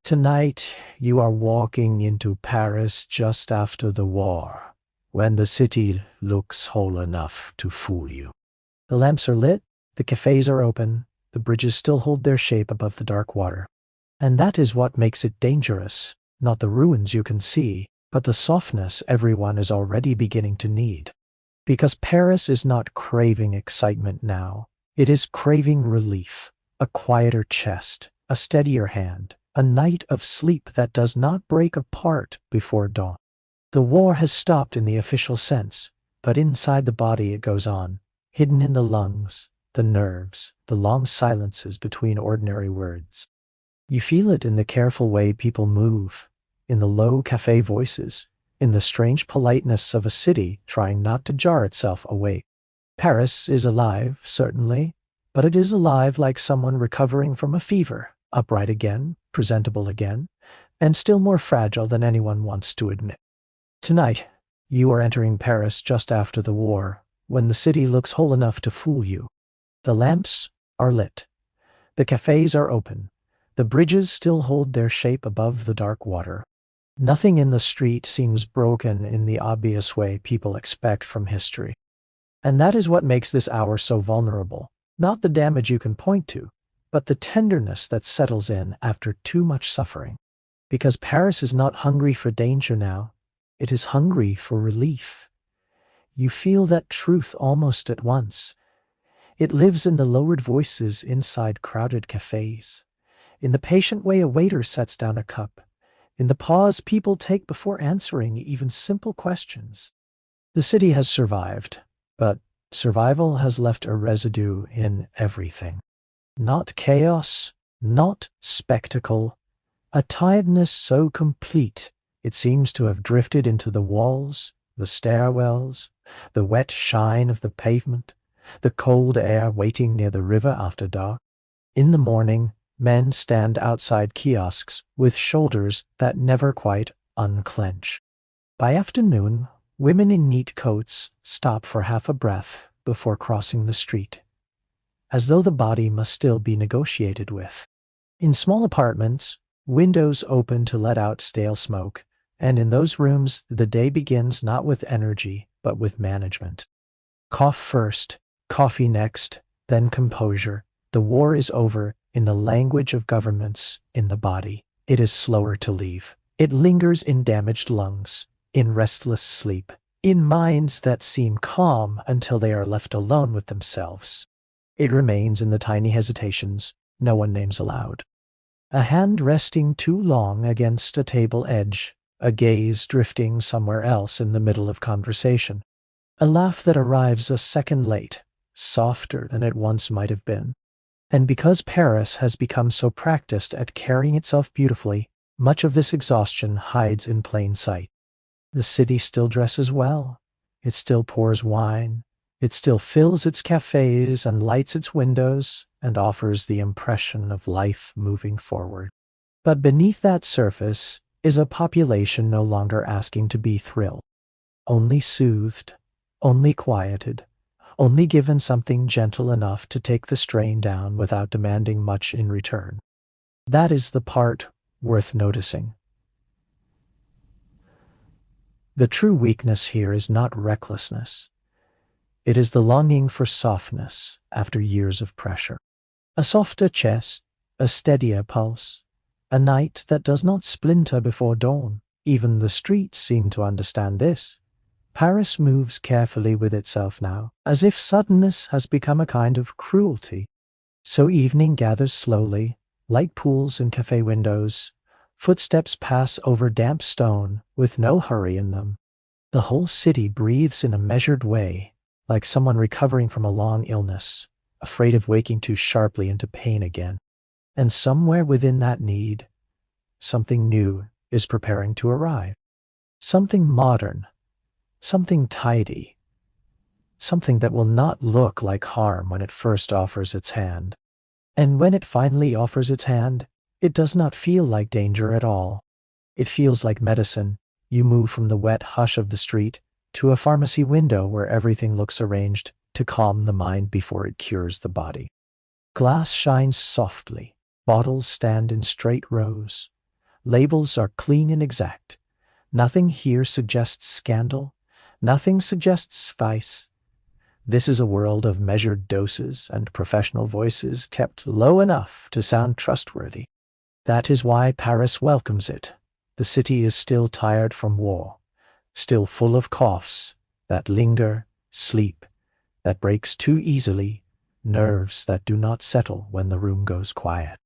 Tonight, you are walking into Paris just after the war, when the city looks whole enough to fool you. The lamps are lit, the cafés are open, the bridges still hold their shape above the dark water. And that is what makes it dangerous, not the ruins you can see, but the softness everyone is already beginning to need. Because Paris is not craving excitement now, it is craving relief, a quieter chest, a steadier hand, a night of sleep that does not break apart before dawn. The war has stopped in the official sense, but inside the body it goes on, hidden in the lungs, the nerves, the long silences between ordinary words. You feel it in the careful way people move, in the low café voices, in the strange politeness of a city trying not to jar itself awake. Paris is alive, certainly, but it is alive like someone recovering from a fever, upright again, presentable again, and still more fragile than anyone wants to admit. Tonight, you are entering Paris just after the war, when the city looks whole enough to fool you. The lamps are lit. The cafés are open. The bridges still hold their shape above the dark water. Nothing in the street seems broken in the obvious way people expect from history. And that is what makes this hour so vulnerable. Not the damage you can point to, but the tenderness that settles in after too much suffering. Because Paris is not hungry for danger now. It is hungry for relief. You feel that truth almost at once. It lives in the lowered voices inside crowded cafés, in the patient way a waiter sets down a cup, in the pause people take before answering even simple questions. The city has survived, but survival has left a residue in everything. Not chaos, not spectacle, a tiredness so complete it seems to have drifted into the walls, the stairwells, the wet shine of the pavement, the cold air waiting near the river after dark. In the morning, men stand outside kiosks with shoulders that never quite unclench. By afternoon, women in neat coats stop for half a breath before crossing the street, as though the body must still be negotiated with. In small apartments, windows open to let out stale smoke, and in those rooms the day begins not with energy, but with management. Cough first, coffee next, then composure. The war is over. In the language of governments, in the body, it is slower to leave. It lingers in damaged lungs, in restless sleep, in minds that seem calm until they are left alone with themselves. It remains in the tiny hesitations no one names aloud. A hand resting too long against a table edge, a gaze drifting somewhere else in the middle of conversation, a laugh that arrives a second late, softer than it once might have been. And because Paris has become so practiced at carrying itself beautifully, much of this exhaustion hides in plain sight. The city still dresses well. It still pours wine. It still fills its cafés and lights its windows and offers the impression of life moving forward. But beneath that surface is a population no longer asking to be thrilled, only soothed, only quieted, only given something gentle enough to take the strain down without demanding much in return. That is the part worth noticing. The true weakness here is not recklessness. It is the longing for softness after years of pressure. A softer chest, a steadier pulse, a night that does not splinter before dawn. Even the streets seem to understand this. Paris moves carefully with itself now, as if suddenness has become a kind of cruelty. So evening gathers slowly, like pools in café windows. Footsteps pass over damp stone with no hurry in them. The whole city breathes in a measured way, like someone recovering from a long illness, afraid of waking too sharply into pain again. And somewhere within that need, something new is preparing to arrive. Something modern. Something tidy, something that will not look like harm when it first offers its hand. And when it finally offers its hand, it does not feel like danger at all. It feels like medicine. You move from the wet hush of the street to a pharmacy window where everything looks arranged to calm the mind before it cures the body. Glass shines softly. Bottles stand in straight rows. Labels are clean and exact. Nothing here suggests scandal. Nothing suggests vice. This is a world of measured doses and professional voices kept low enough to sound trustworthy. That is why Paris welcomes it. The city is still tired from war, still full of coughs that linger, sleep that breaks too easily, nerves that do not settle when the room goes quiet.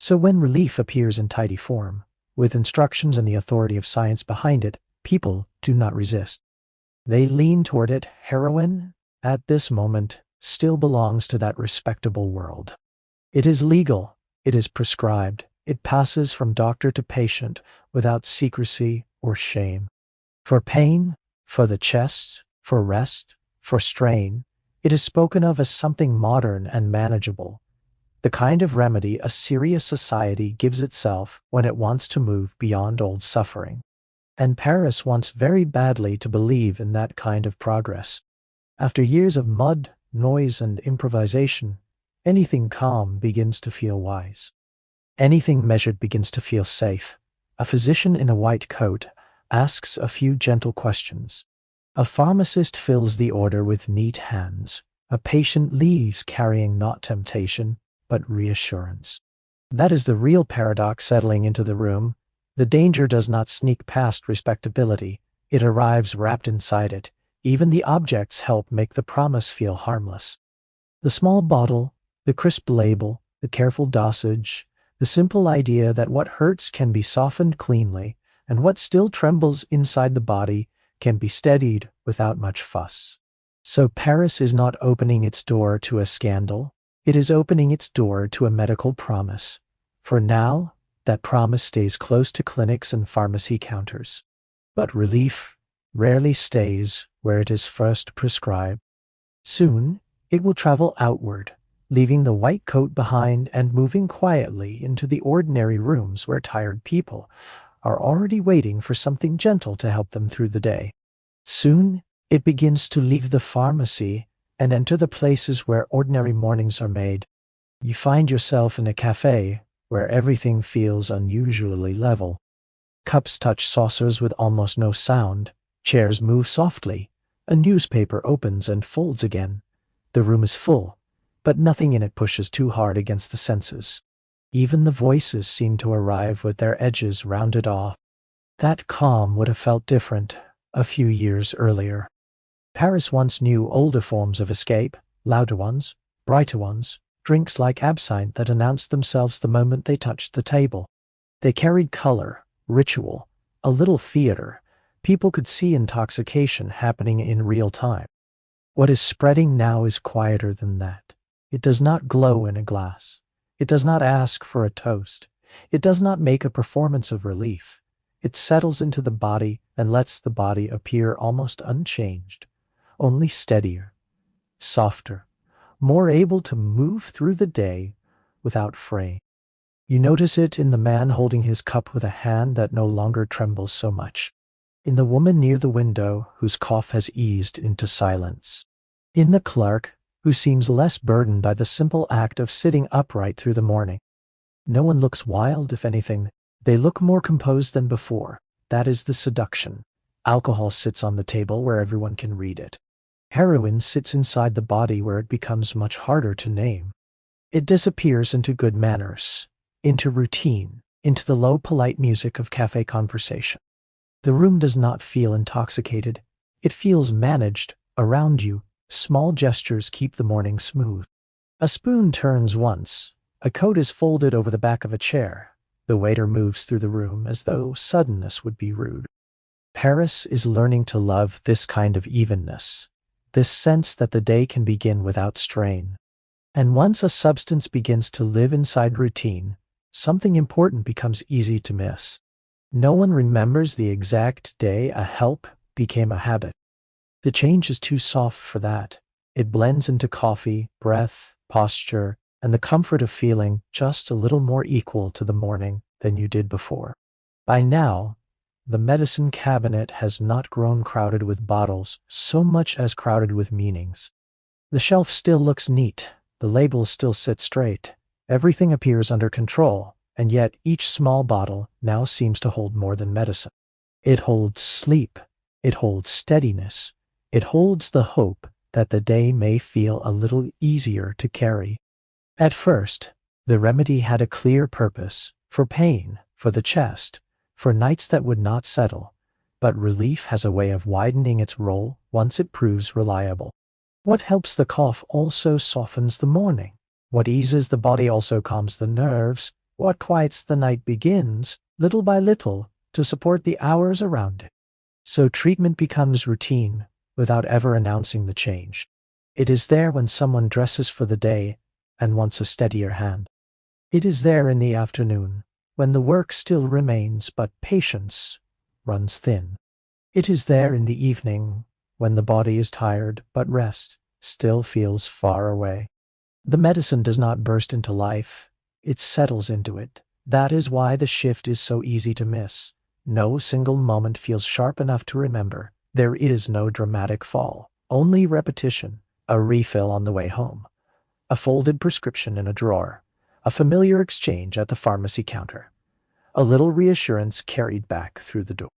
So when relief appears in tidy form, with instructions and the authority of science behind it, people do not resist. They lean toward it. Heroin, at this moment, still belongs to that respectable world. It is legal, it is prescribed, it passes from doctor to patient without secrecy or shame. For pain, for the chest, for rest, for strain, it is spoken of as something modern and manageable, the kind of remedy a serious society gives itself when it wants to move beyond old suffering. And Paris wants very badly to believe in that kind of progress. After years of mud, noise, and improvisation, anything calm begins to feel wise. Anything measured begins to feel safe. A physician in a white coat asks a few gentle questions. A pharmacist fills the order with neat hands. A patient leaves carrying not temptation, but reassurance. That is the real paradox settling into the room. The danger does not sneak past respectability. It arrives wrapped inside it. Even the objects help make the promise feel harmless. The small bottle, the crisp label, the careful dosage, the simple idea that what hurts can be softened cleanly, and what still trembles inside the body can be steadied without much fuss. So Paris is not opening its door to a scandal. It is opening its door to a medical promise. For now, that promise stays close to clinics and pharmacy counters. But relief rarely stays where it is first prescribed. Soon, it will travel outward, leaving the white coat behind and moving quietly into the ordinary rooms where tired people are already waiting for something gentle to help them through the day. Soon, it begins to leave the pharmacy and enter the places where ordinary mornings are made. You find yourself in a café where everything feels unusually level. Cups touch saucers with almost no sound. Chairs move softly. A newspaper opens and folds again. The room is full, but nothing in it pushes too hard against the senses. Even the voices seem to arrive with their edges rounded off. That calm would have felt different a few years earlier. Paris once knew older forms of escape, louder ones, brighter ones, drinks like absinthe that announced themselves the moment they touched the table. They carried color, ritual, a little theater. People could see intoxication happening in real time. What is spreading now is quieter than that. It does not glow in a glass. It does not ask for a toast. It does not make a performance of relief. It settles into the body and lets the body appear almost unchanged, only steadier, softer, more able to move through the day without fraying. You notice it in the man holding his cup with a hand that no longer trembles so much, in the woman near the window whose cough has eased into silence, in the clerk who seems less burdened by the simple act of sitting upright through the morning. No one looks wild, if anything. They look more composed than before. That is the seduction. Alcohol sits on the table where everyone can read it. Heroin sits inside the body where it becomes much harder to name. It disappears into good manners, into routine, into the low polite music of cafe conversation. The room does not feel intoxicated. It feels managed. Around you, small gestures keep the morning smooth. A spoon turns once. A coat is folded over the back of a chair. The waiter moves through the room as though suddenness would be rude. Paris is learning to love this kind of evenness, this sense that the day can begin without strain. And once a substance begins to live inside routine, something important becomes easy to miss. No one remembers the exact day a help became a habit. The change is too soft for that. It blends into coffee, breath, posture, and the comfort of feeling just a little more equal to the morning than you did before. By now, the medicine cabinet has not grown crowded with bottles so much as crowded with meanings. The shelf still looks neat. The labels still sit straight. Everything appears under control. and yet each small bottle now seems to hold more than medicine. It holds sleep, it holds steadiness, it holds the hope that the day may feel a little easier to carry. At first, the remedy had a clear purpose, for pain, for the chest, for nights that would not settle, but relief has a way of widening its role once it proves reliable. What helps the cough also softens the morning. What eases the body also calms the nerves. What quiets the night begins, little by little, to support the hours around it. So treatment becomes routine, without ever announcing the change. It is there when someone dresses for the day and wants a steadier hand. It is there in the afternoon, when the work still remains but patience runs thin. It is there in the evening, when the body is tired but rest still feels far away. The medicine does not burst into life, it settles into it. That is why the shift is so easy to miss. No single moment feels sharp enough to remember. There is no dramatic fall, only repetition, a refill on the way home, a folded prescription in a drawer, a familiar exchange at the pharmacy counter, a little reassurance carried back through the door.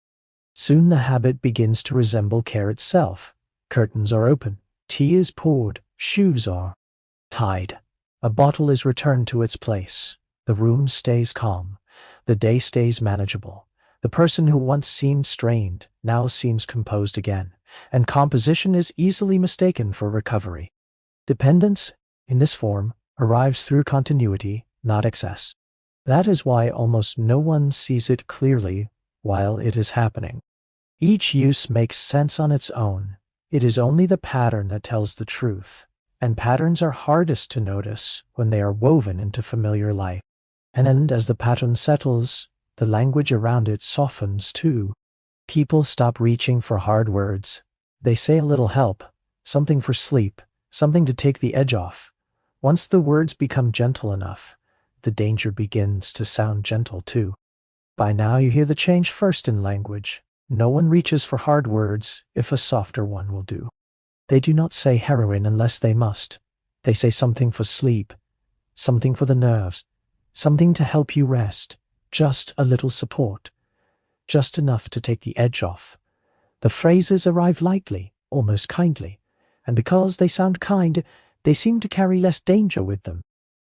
Soon the habit begins to resemble care itself. Curtains are open, tea is poured, shoes are tied. A bottle is returned to its place. The room stays calm. The day stays manageable. The person who once seemed strained now seems composed again, and composition is easily mistaken for recovery. Dependence, in this form, arrives through continuity, not excess. That is why almost no one sees it clearly while it is happening. Each use makes sense on its own. It is only the pattern that tells the truth, and patterns are hardest to notice when they are woven into familiar life. And as the pattern settles, the language around it softens too. People stop reaching for hard words. They say a little help, something for sleep, something to take the edge off. Once the words become gentle enough, the danger begins to sound gentle too. By now you hear the change first in language. No one reaches for hard words if a softer one will do. They do not say heroin unless they must. They say something for sleep, something for the nerves, something to help you rest, just a little support, just enough to take the edge off. The phrases arrive lightly, almost kindly, and because they sound kind, they seem to carry less danger with them.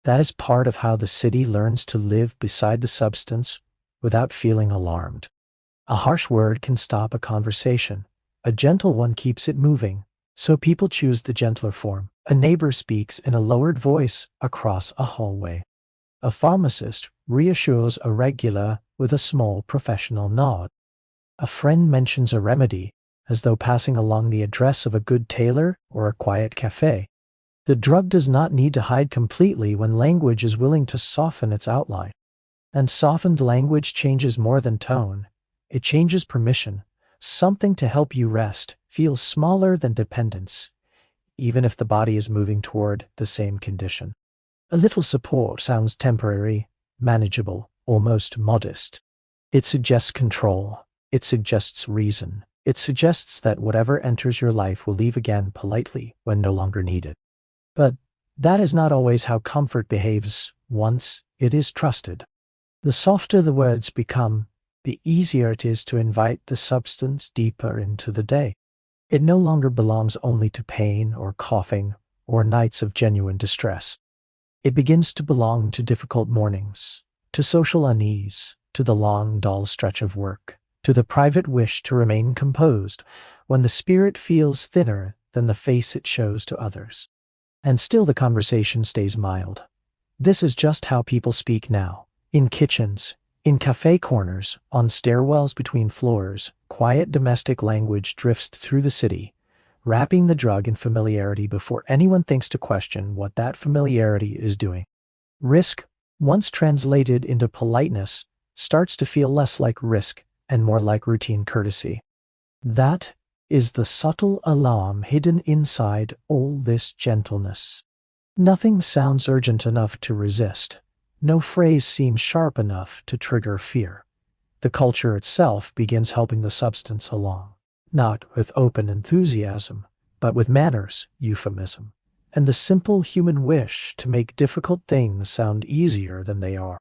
That is part of how the city learns to live beside the substance without feeling alarmed. A harsh word can stop a conversation. A gentle one keeps it moving, so people choose the gentler form. A neighbor speaks in a lowered voice across a hallway. A pharmacist reassures a regular with a small professional nod. A friend mentions a remedy, as though passing along the address of a good tailor or a quiet café. The drug does not need to hide completely when language is willing to soften its outline. And softened language changes more than tone. It changes permission. Something to help you rest feels smaller than dependence, even if the body is moving toward the same condition. A little support sounds temporary, manageable, almost modest. It suggests control. It suggests reason. It suggests that whatever enters your life will leave again politely when no longer needed. But that is not always how comfort behaves once it is trusted. The softer the words become, the easier it is to invite the substance deeper into the day. It no longer belongs only to pain or coughing or nights of genuine distress. It begins to belong to difficult mornings, to social unease, to the long, dull stretch of work, to the private wish to remain composed when the spirit feels thinner than the face it shows to others. And still the conversation stays mild. This is just how people speak now. In kitchens, in cafe corners, on stairwells between floors, quiet domestic language drifts through the city, wrapping the drug in familiarity before anyone thinks to question what that familiarity is doing. Risk, once translated into politeness, starts to feel less like risk and more like routine courtesy. That is the subtle alarm hidden inside all this gentleness. Nothing sounds urgent enough to resist. No phrase seems sharp enough to trigger fear. The culture itself begins helping the substance along, not with open enthusiasm, but with manners, euphemism, and the simple human wish to make difficult things sound easier than they are.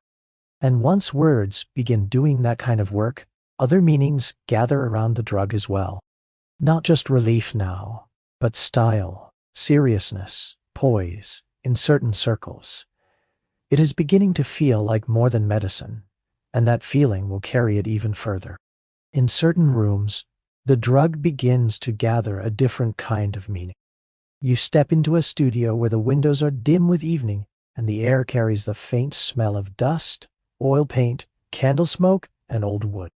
And once words begin doing that kind of work, other meanings gather around the drug as well. Not just relief now, but style, seriousness, poise, in certain circles. It is beginning to feel like more than medicine, and that feeling will carry it even further. In certain rooms, the drug begins to gather a different kind of meaning. You step into a studio where the windows are dim with evening, and the air carries the faint smell of dust, oil paint, candle smoke, and old wood.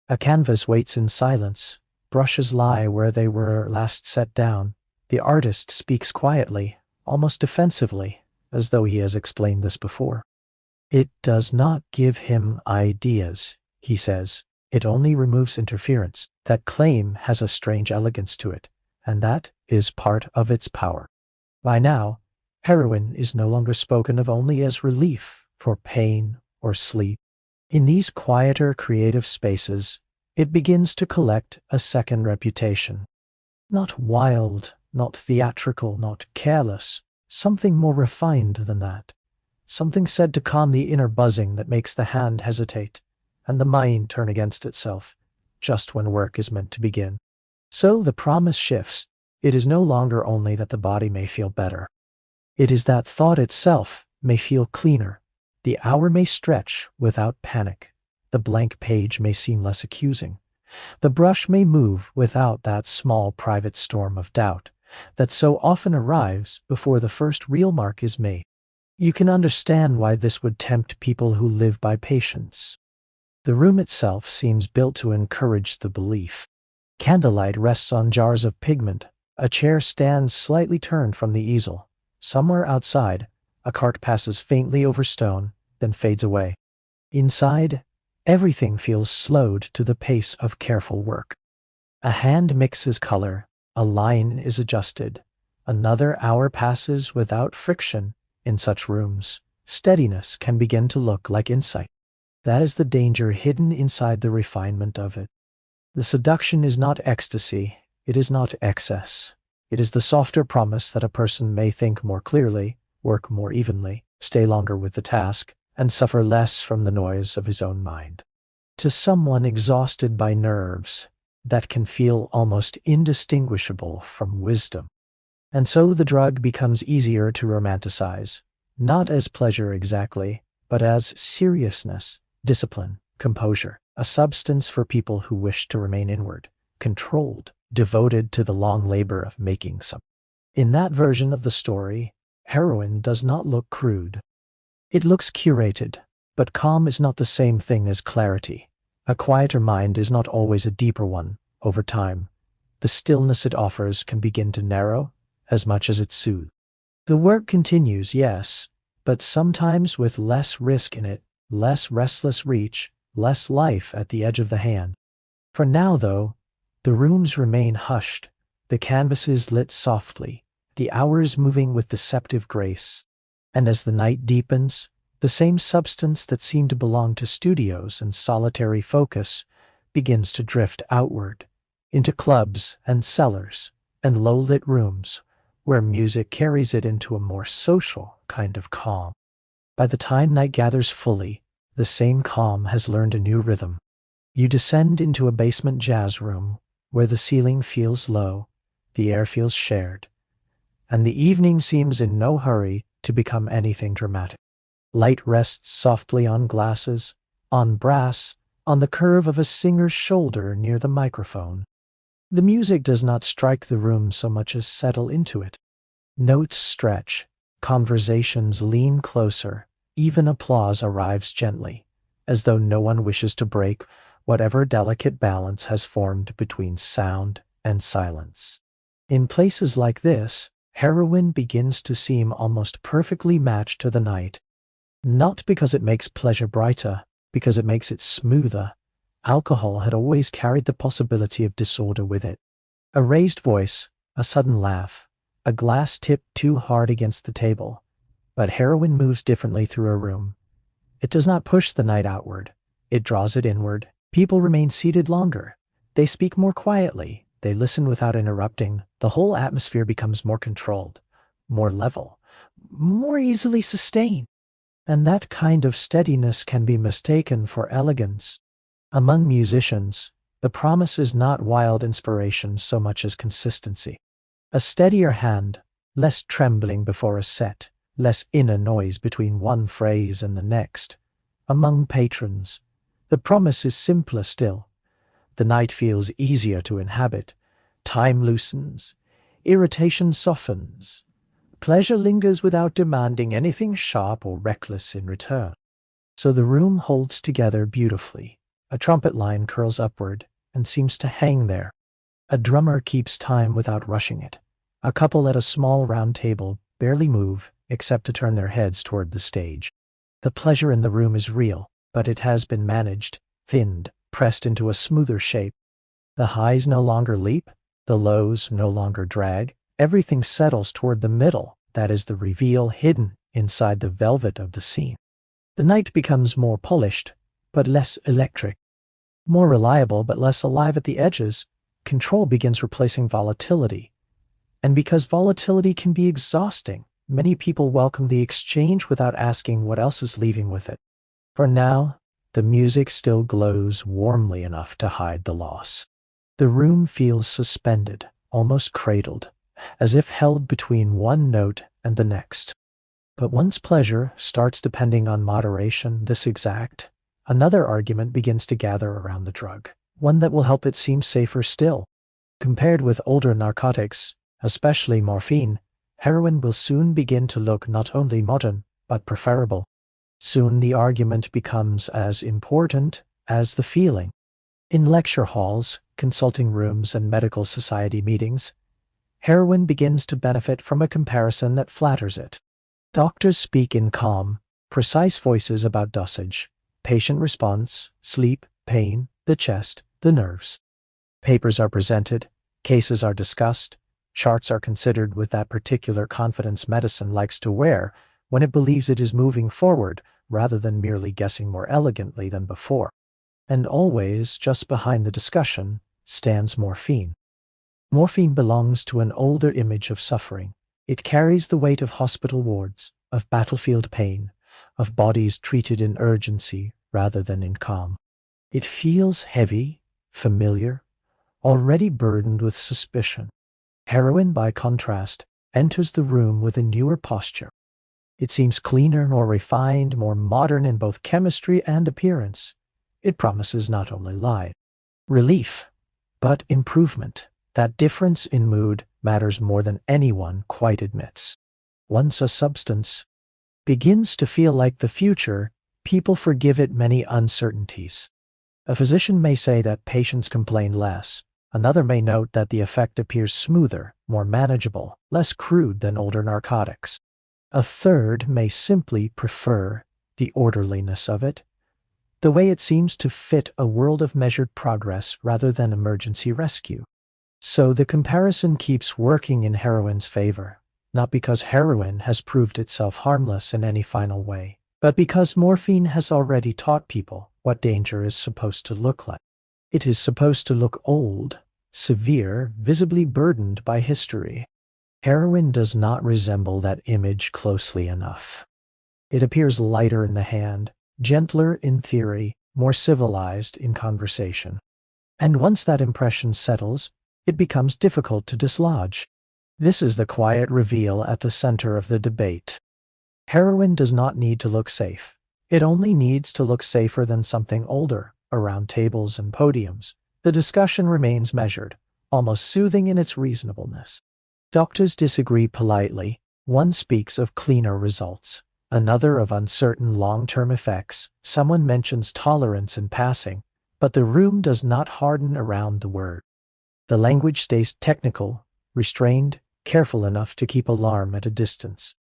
A canvas waits in silence. Brushes lie where they were last set down. The artist speaks quietly, almost defensively, as though he has explained this before. It does not give him ideas, he says. It only removes interference. That claim has a strange elegance to it, and that is part of its power. By now, heroin is no longer spoken of only as relief for pain or sleep. In these quieter creative spaces, it begins to collect a second reputation. Not wild, not theatrical, not careless, something more refined than that. Something said to calm the inner buzzing that makes the hand hesitate and the mind turn against itself, just when work is meant to begin. So the promise shifts. It is no longer only that the body may feel better. It is that thought itself may feel cleaner. The hour may stretch without panic. The blank page may seem less accusing. The brush may move without that small private storm of doubt that so often arrives before the first real mark is made. You can understand why this would tempt people who live by patience. The room itself seems built to encourage the belief. Candlelight rests on jars of pigment. A chair stands slightly turned from the easel. Somewhere outside, a cart passes faintly over stone, then fades away. Inside, everything feels slowed to the pace of careful work. A hand mixes color, a line is adjusted. Another hour passes without friction. In such rooms, steadiness can begin to look like insight. That is the danger hidden inside the refinement of it. The seduction is not ecstasy, it is not excess. It is the softer promise that a person may think more clearly, work more evenly, stay longer with the task, and suffer less from the noise of his own mind. To someone exhausted by nerves, that can feel almost indistinguishable from wisdom. And so the drug becomes easier to romanticize, not as pleasure exactly, but as seriousness, discipline, composure, a substance for people who wish to remain inward, controlled, devoted to the long labor of making something. In that version of the story, heroin does not look crude. It looks curated, but calm is not the same thing as clarity. A quieter mind is not always a deeper one. Over time, the stillness it offers can begin to narrow as much as it soothes. The work continues, yes, but sometimes with less risk in it, less restless reach, less life at the edge of the hand. For now, though, the rooms remain hushed, the canvases lit softly, the hours moving with deceptive grace. And as the night deepens, the same substance that seemed to belong to studios and solitary focus begins to drift outward, into clubs and cellars and low-lit rooms, where music carries it into a more social kind of calm. By the time night gathers fully, the same calm has learned a new rhythm. You descend into a basement jazz room, where the ceiling feels low, the air feels shared, and the evening seems in no hurry to become anything dramatic. Light rests softly on glasses, on brass, on the curve of a singer's shoulder near the microphone. The music does not strike the room so much as settle into it. Notes stretch, conversations lean closer, even applause arrives gently, as though no one wishes to break whatever delicate balance has formed between sound and silence. In places like this, heroin begins to seem almost perfectly matched to the night. Not because it makes pleasure brighter, because it makes it smoother. Alcohol had always carried the possibility of disorder with it. A raised voice, a sudden laugh, a glass tipped too hard against the table. But heroin moves differently through a room. It does not push the night outward. It draws it inward. People remain seated longer. They speak more quietly. They listen without interrupting. The whole atmosphere becomes more controlled, more level, more easily sustained. And that kind of steadiness can be mistaken for elegance. Among musicians, the promise is not wild inspiration so much as consistency. A steadier hand, less trembling before a set, less inner noise between one phrase and the next. Among patrons, the promise is simpler still. The night feels easier to inhabit. Time loosens. Irritation softens. Pleasure lingers without demanding anything sharp or reckless in return. So the room holds together beautifully. A trumpet line curls upward and seems to hang there. A drummer keeps time without rushing it. A couple at a small round table barely move except to turn their heads toward the stage. The pleasure in the room is real, but it has been managed, thinned, pressed into a smoother shape. The highs no longer leap, the lows no longer drag. Everything settles toward the middle, that is the reveal hidden inside the velvet of the scene. The night becomes more polished, but less electric. More reliable, but less alive at the edges. Control begins replacing volatility. And because volatility can be exhausting, many people welcome the exchange without asking what else is leaving with it. For now, the music still glows warmly enough to hide the loss. The room feels suspended, almost cradled, as if held between one note and the next. But once pleasure starts depending on moderation, this exact, another argument begins to gather around the drug, one that will help it seem safer still. Compared with older narcotics, especially morphine, heroin will soon begin to look not only modern, but preferable. Soon the argument becomes as important as the feeling. In lecture halls, consulting rooms, and medical society meetings, heroin begins to benefit from a comparison that flatters it. Doctors speak in calm, precise voices about dosage, patient response, sleep, pain, the chest, the nerves. Papers are presented, cases are discussed, charts are considered with that particular confidence medicine likes to wear when it believes it is moving forward rather than merely guessing more elegantly than before. And always, just behind the discussion, stands morphine. Morphine belongs to an older image of suffering. It carries the weight of hospital wards, of battlefield pain, of bodies treated in urgency rather than in calm. It feels heavy, familiar, already burdened with suspicion. Heroin, by contrast, enters the room with a newer posture. It seems cleaner, more refined, more modern in both chemistry and appearance. It promises not only light, relief, but improvement. That difference in mood matters more than anyone quite admits. Once a substance begins to feel like the future, people forgive it many uncertainties. A physician may say that patients complain less. Another may note that the effect appears smoother, more manageable, less crude than older narcotics. A third may simply prefer the orderliness of it, the way it seems to fit a world of measured progress rather than emergency rescue. So the comparison keeps working in heroin's favor, not because heroin has proved itself harmless in any final way, but because morphine has already taught people what danger is supposed to look like. It is supposed to look old, severe, visibly burdened by history. Heroin does not resemble that image closely enough. It appears lighter in the hand, gentler in theory, more civilized in conversation. And once that impression settles, it becomes difficult to dislodge. This is the quiet reveal at the center of the debate. Heroin does not need to look safe. It only needs to look safer than something older. Around tables and podiums, the discussion remains measured, almost soothing in its reasonableness. Doctors disagree politely. One speaks of cleaner results, another of uncertain long-term effects. Someone mentions tolerance in passing, but the room does not harden around the word. The language stays technical, restrained, careful enough to keep alarm at a distance.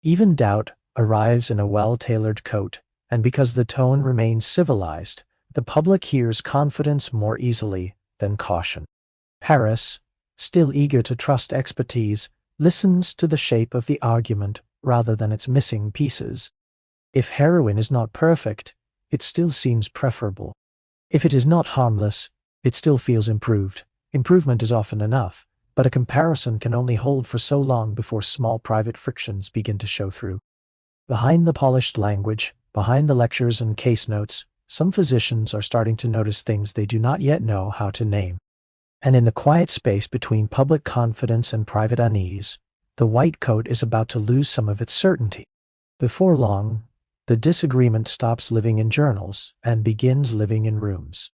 Even doubt arrives in a well-tailored coat, and because the tone remains civilized, the public hears confidence more easily than caution. Paris, still eager to trust expertise, listens to the shape of the argument rather than its missing pieces. If heroin is not perfect, it still seems preferable. If it is not harmless, it still feels improved. Improvement is often enough, but a comparison can only hold for so long before small private frictions begin to show through. Behind the polished language, behind the lectures and case notes, some physicians are starting to notice things they do not yet know how to name. And in the quiet space between public confidence and private unease, the white coat is about to lose some of its certainty. Before long, the disagreement stops living in journals and begins living in rooms.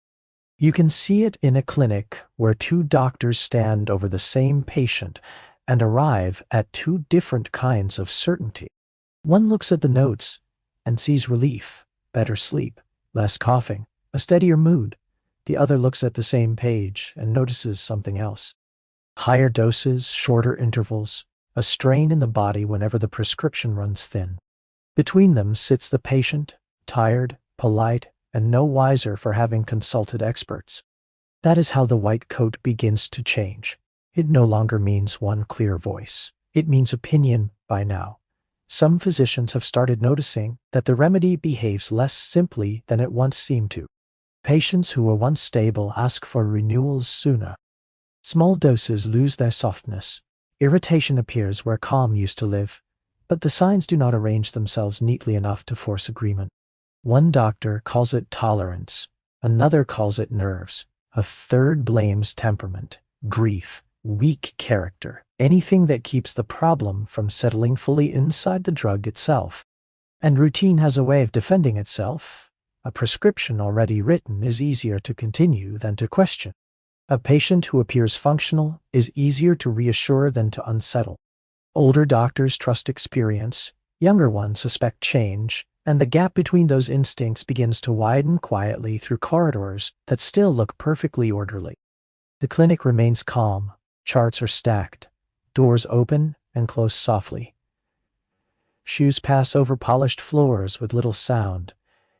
You can see it in a clinic where two doctors stand over the same patient and arrive at two different kinds of certainty. One looks at the notes and sees relief, better sleep, less coughing, a steadier mood. The other looks at the same page and notices something else. Higher doses, shorter intervals, a strain in the body whenever the prescription runs thin. Between them sits the patient, tired, polite, and no wiser for having consulted experts. That is how the white coat begins to change. It no longer means one clear voice. It means opinion by now. Some physicians have started noticing that the remedy behaves less simply than it once seemed to. Patients who were once stable ask for renewals sooner. Small doses lose their softness. Irritation appears where calm used to live, but the signs do not arrange themselves neatly enough to force agreement. One doctor calls it tolerance, another calls it nerves, a third blames temperament, grief, weak character, anything that keeps the problem from settling fully inside the drug itself. And routine has a way of defending itself. A prescription already written is easier to continue than to question. A patient who appears functional is easier to reassure than to unsettle. Older doctors trust experience, younger ones suspect change, and the gap between those instincts begins to widen quietly through corridors that still look perfectly orderly. The clinic remains calm, charts are stacked, doors open and close softly. Shoes pass over polished floors with little sound.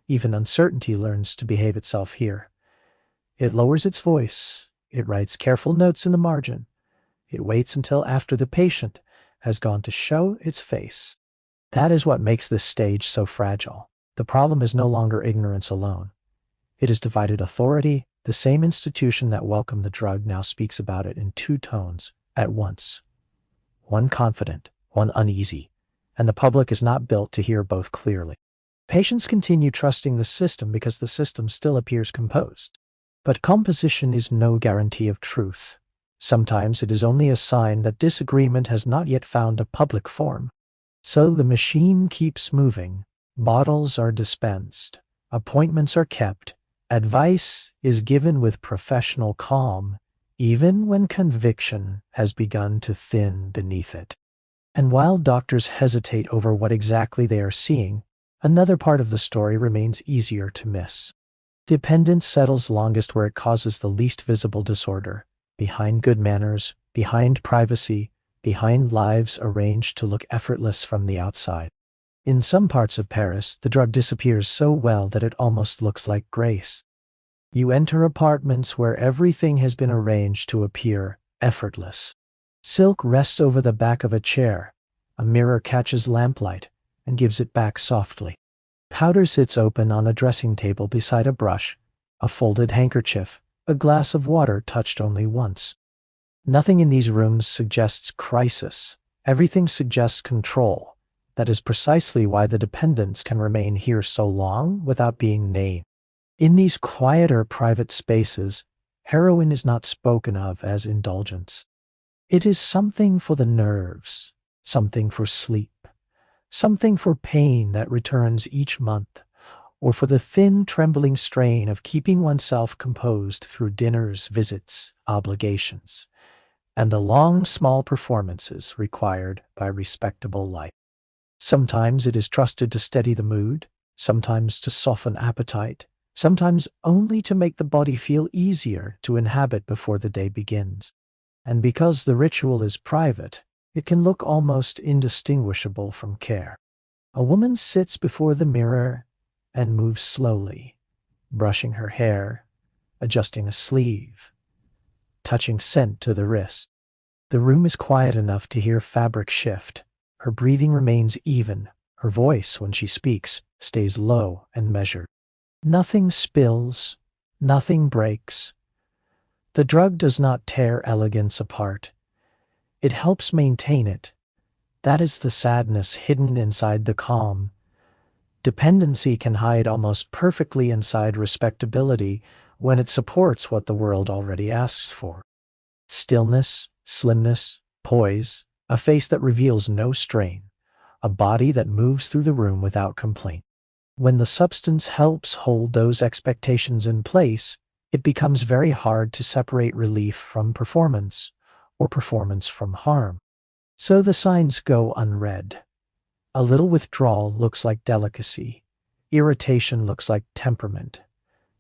Even uncertainty learns to behave itself here. It lowers its voice, it writes careful notes in the margin, it waits until after the patient has gone to show its face. That is what makes this stage so fragile. The problem is no longer ignorance alone. It is divided authority. The same institution that welcomed the drug now speaks about it in two tones at once. One confident, one uneasy, and the public is not built to hear both clearly. Patients continue trusting the system because the system still appears composed. But composition is no guarantee of truth. Sometimes it is only a sign that disagreement has not yet found a public form. So the machine keeps moving, bottles are dispensed, appointments are kept, advice is given with professional calm, even when conviction has begun to thin beneath it. And while doctors hesitate over what exactly they are seeing, another part of the story remains easier to miss. Dependence settles longest where it causes the least visible disorder, behind good manners, behind privacy, behind lives arranged to look effortless from the outside. In some parts of Paris, the drug disappears so well that it almost looks like grace. You enter apartments where everything has been arranged to appear effortless. Silk rests over the back of a chair. A mirror catches lamplight and gives it back softly. Powder sits open on a dressing table beside a brush, a folded handkerchief, a glass of water touched only once. Nothing in these rooms suggests crisis. Everything suggests control. That is precisely why the dependents can remain here so long without being named. In these quieter private spaces, heroin is not spoken of as indulgence. It is something for the nerves, something for sleep, something for pain that returns each month, or for the thin, trembling strain of keeping oneself composed through dinners, visits, obligations, and the long, small performances required by respectable life. Sometimes it is trusted to steady the mood, sometimes to soften appetite, sometimes only to make the body feel easier to inhabit before the day begins. And because the ritual is private, it can look almost indistinguishable from care. A woman sits before the mirror and moves slowly, brushing her hair, adjusting a sleeve, touching scent to the wrist. The room is quiet enough to hear fabric shift. Her breathing remains even. Her voice, when she speaks, stays low and measured. Nothing spills, nothing breaks. The drug does not tear elegance apart. It helps maintain it, That is the sadness hidden inside the calm. Dependency can hide almost perfectly inside respectability when it supports what the world already asks for. Stillness, slimness, poise, a face that reveals no strain, a body that moves through the room without complaint. When the substance helps hold those expectations in place, it becomes very hard to separate relief from performance, or performance from harm. So the signs go unread. A little withdrawal looks like delicacy. Irritation looks like temperament.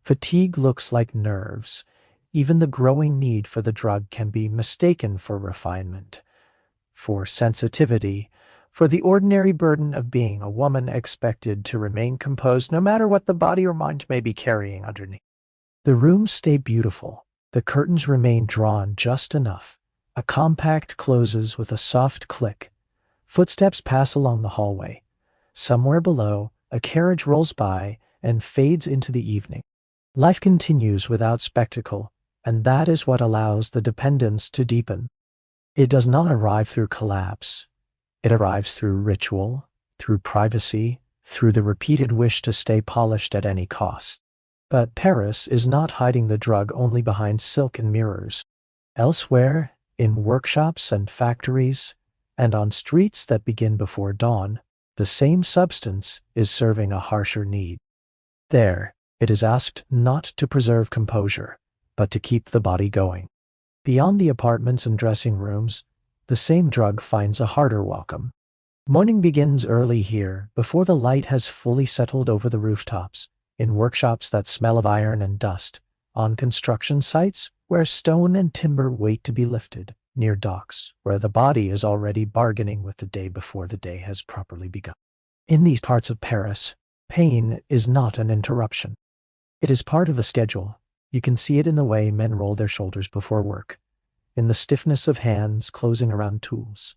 Fatigue looks like nerves. Even the growing need for the drug can be mistaken for refinement, for sensitivity, for the ordinary burden of being a woman expected to remain composed no matter what the body or mind may be carrying underneath. The rooms stay beautiful. The curtains remain drawn just enough. A compact closes with a soft click. Footsteps pass along the hallway. Somewhere below, a carriage rolls by and fades into the evening. Life continues without spectacle, and that is what allows the dependence to deepen. It does not arrive through collapse. It arrives through ritual, through privacy, through the repeated wish to stay polished at any cost. But Paris is not hiding the drug only behind silken mirrors. Elsewhere, in workshops and factories, and on streets that begin before dawn, the same substance is serving a harsher need. There, it is asked not to preserve composure, but to keep the body going. Beyond the apartments and dressing rooms, the same drug finds a harder welcome. Morning begins early here, before the light has fully settled over the rooftops, in workshops that smell of iron and dust, on construction sites where stone and timber wait to be lifted, near docks where the body is already bargaining with the day before the day has properly begun. In these parts of Paris, pain is not an interruption. It is part of a schedule. You can see it in the way men roll their shoulders before work, in the stiffness of hands closing around tools,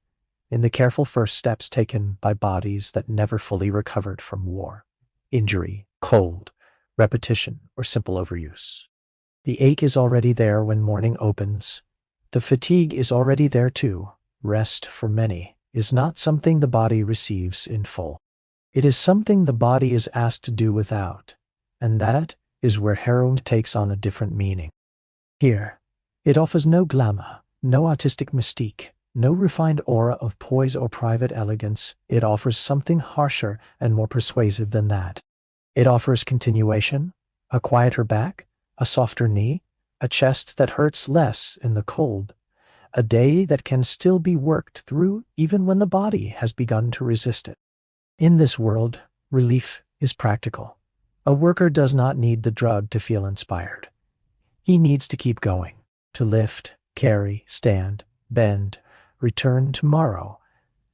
in the careful first steps taken by bodies that never fully recovered from war, injury, cold, repetition, or simple overuse. The ache is already there when morning opens. The fatigue is already there too. Rest, for many, is not something the body receives in full. It is something the body is asked to do without, and that is where heroin takes on a different meaning. Here, it offers no glamour, no artistic mystique, no refined aura of poise or private elegance. It offers something harsher and more persuasive than that. It offers continuation, a quieter back, a softer knee, a chest that hurts less in the cold, a day that can still be worked through even when the body has begun to resist it. In this world, relief is practical. A worker does not need the drug to feel inspired. He needs to keep going, to lift, carry, stand, bend, return tomorrow,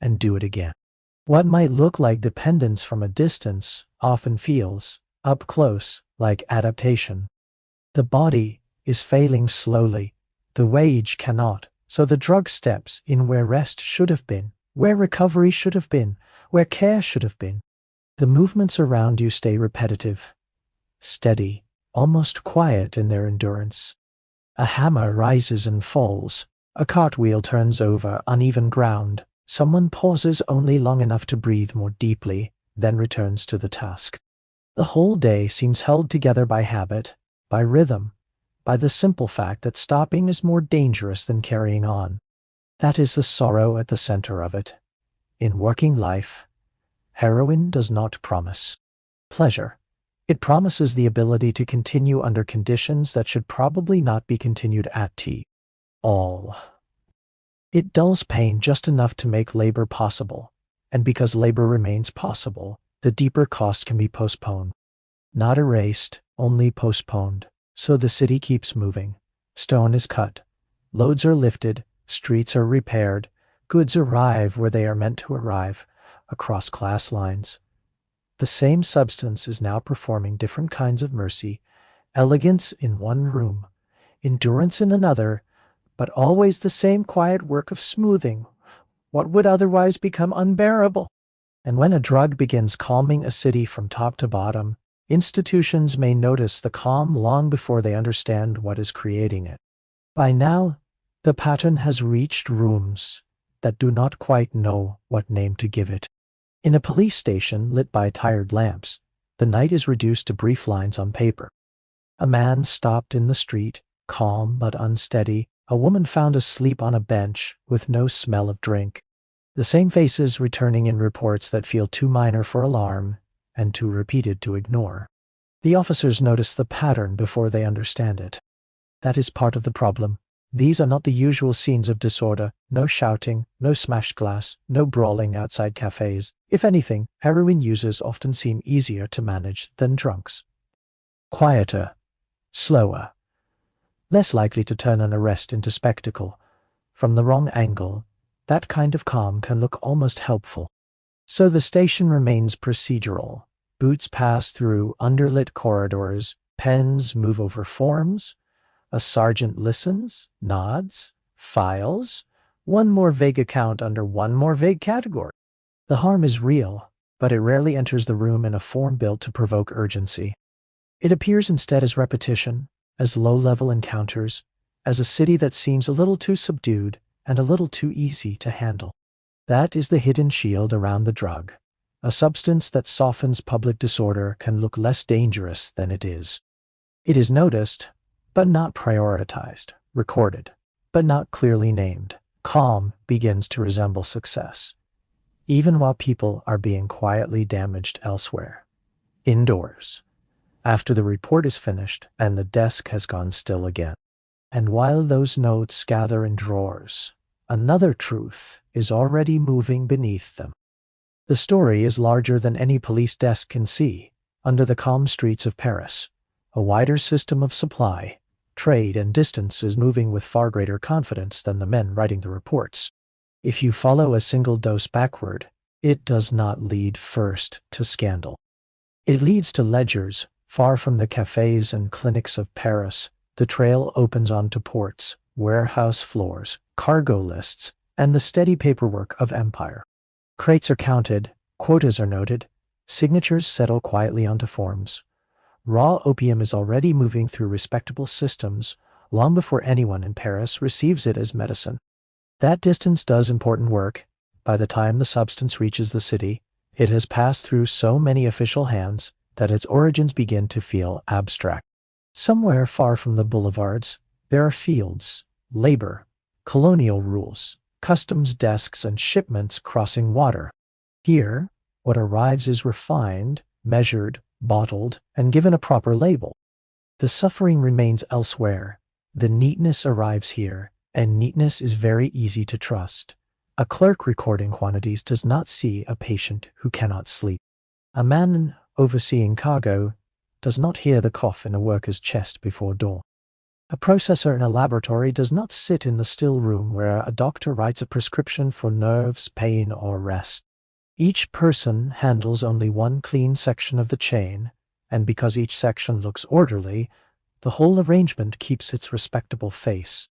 and do it again. What might look like dependence from a distance often feels, up close, like adaptation. The body is failing slowly. The wage cannot, so the drug steps in where rest should have been, where recovery should have been, where care should have been. The movements around you stay repetitive, steady, almost quiet in their endurance. A hammer rises and falls. A cartwheel turns over uneven ground. Someone pauses only long enough to breathe more deeply, then returns to the task. The whole day seems held together by habit, by rhythm, by the simple fact that stopping is more dangerous than carrying on. That is the sorrow at the center of it. In working life, heroin does not promise pleasure. It promises the ability to continue under conditions that should probably not be continued at all. It dulls pain just enough to make labor possible, and because labor remains possible, the deeper cost can be postponed. Not erased, only postponed. So the city keeps moving. Stone is cut. Loads are lifted. Streets are repaired. Goods arrive where they are meant to arrive, across class lines. The same substance is now performing different kinds of mercy, elegance in one room, endurance in another, but always the same quiet work of smoothing what would otherwise become unbearable. And when a drug begins calming a city from top to bottom, institutions may notice the calm long before they understand what is creating it. By now, the pattern has reached rooms, that do not quite know what name to give it. In a police station lit by tired lamps, the night is reduced to brief lines on paper. A man stopped in the street, calm but unsteady. A woman found asleep on a bench with no smell of drink. The same faces returning in reports that feel too minor for alarm and too repeated to ignore. The officers notice the pattern before they understand it. That is part of the problem. These are not the usual scenes of disorder. No shouting, no smashed glass, no brawling outside cafes. If anything, heroin users often seem easier to manage than drunks. Quieter, slower, less likely to turn an arrest into spectacle. From the wrong angle, that kind of calm can look almost helpful. So the station remains procedural. Boots pass through underlit corridors, pens move over forms, a sergeant listens, nods, files, one more vague account under one more vague category. The harm is real, but it rarely enters the room in a form built to provoke urgency. It appears instead as repetition, as low-level encounters, as a city that seems a little too subdued and a little too easy to handle. That is the hidden shield around the drug. A substance that softens public disorder can look less dangerous than it is. It is noticed, but not prioritized, recorded, but not clearly named. Calm begins to resemble success, even while people are being quietly damaged elsewhere. Indoors, after the report is finished and the desk has gone still again. And while those notes gather in drawers, another truth is already moving beneath them. The story is larger than any police desk can see. Under the calm streets of Paris, a wider system of supply, trade, and distance is moving with far greater confidence than the men writing the reports. If you follow a single dose backward, it does not lead first to scandal. It leads to ledgers. Far from the cafés and clinics of Paris, the trail opens onto ports, warehouse floors, cargo lists, and the steady paperwork of empire. Crates are counted, quotas are noted, signatures settle quietly onto forms. Raw opium is already moving through respectable systems long before anyone in Paris receives it as medicine. That distance does important work. By the time the substance reaches the city, it has passed through so many official hands that its origins begin to feel abstract. Somewhere far from the boulevards, there are fields, labor, colonial rules, customs desks, and shipments crossing water. Here, what arrives is refined, measured, bottled, and given a proper label. The suffering remains elsewhere. The neatness arrives here, and neatness is very easy to trust. A clerk recording quantities does not see a patient who cannot sleep. A man overseeing cargo does not hear the cough in a worker's chest before dawn. A processor in a laboratory does not sit in the still room where a doctor writes a prescription for nerves, pain, or rest. Each person handles only one clean section of the chain, and because each section looks orderly, the whole arrangement keeps its respectable face.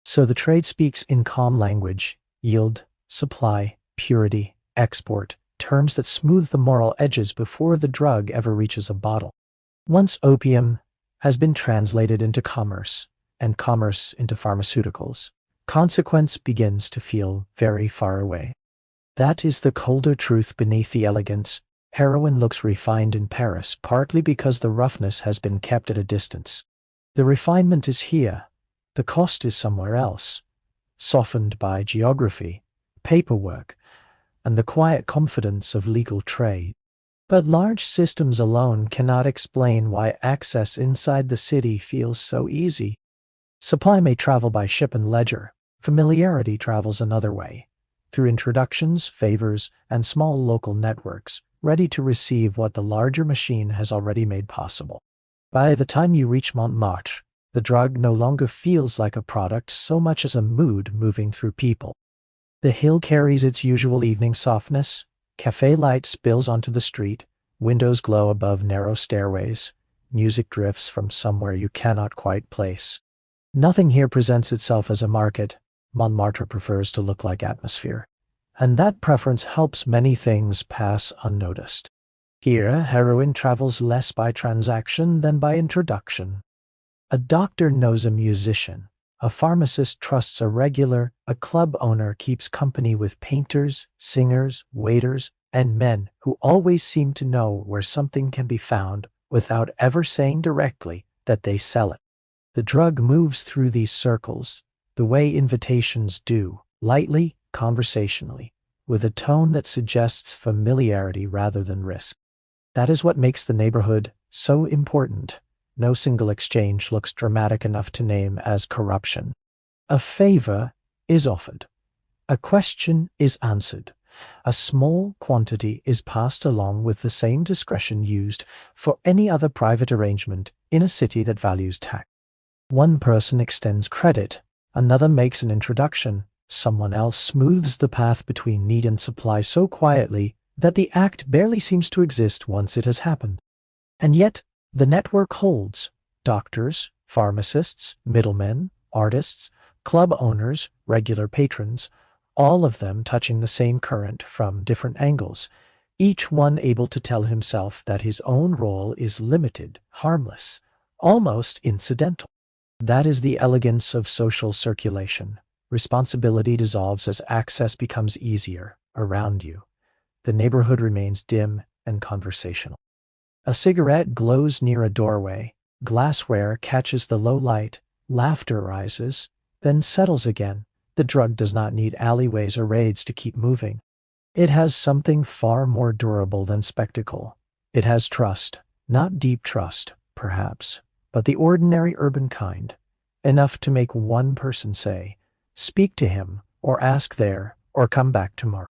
So the trade speaks in calm language: yield, supply, purity, export, terms that smooth the moral edges before the drug ever reaches a bottle. Once opium has been translated into commerce, and commerce into pharmaceuticals, consequence begins to feel very far away. That is the colder truth beneath the elegance. Heroin looks refined in Paris, partly because the roughness has been kept at a distance. The refinement is here, the cost is somewhere else, softened by geography, paperwork, and the quiet confidence of legal trade. But large systems alone cannot explain why access inside the city feels so easy. Supply may travel by ship and ledger. Familiarity travels another way, through introductions, favors, and small local networks, ready to receive what the larger machine has already made possible. By the time you reach Montmartre, the drug no longer feels like a product so much as a mood moving through people. The hill carries its usual evening softness. Café light spills onto the street. Windows glow above narrow stairways. Music drifts from somewhere you cannot quite place. Nothing here presents itself as a market. Montmartre prefers to look like atmosphere. And that preference helps many things pass unnoticed. Here, heroin travels less by transaction than by introduction. A doctor knows a musician. A pharmacist trusts a regular, a club owner keeps company with painters, singers, waiters, and men who always seem to know where something can be found without ever saying directly that they sell it. The drug moves through these circles the way invitations do, lightly, conversationally, with a tone that suggests familiarity rather than risk. That is what makes the neighborhood so important. No single exchange looks dramatic enough to name as corruption. A favor is offered. A question is answered. A small quantity is passed along with the same discretion used for any other private arrangement in a city that values tact. One person extends credit, another makes an introduction, someone else smooths the path between need and supply so quietly that the act barely seems to exist once it has happened. And yet, the network holds. Doctors, pharmacists, middlemen, artists, club owners, regular patrons, all of them touching the same current from different angles, each one able to tell himself that his own role is limited, harmless, almost incidental. That is the elegance of social circulation. Responsibility dissolves as access becomes easier around you. The neighborhood remains dim and conversational. A cigarette glows near a doorway. Glassware catches the low light. Laughter rises, then settles again. The drug does not need alleyways or raids to keep moving. It has something far more durable than spectacle. It has trust, not deep trust, perhaps, but the ordinary urban kind, enough to make one person say, "Speak to him," or "Ask there," or "Come back tomorrow."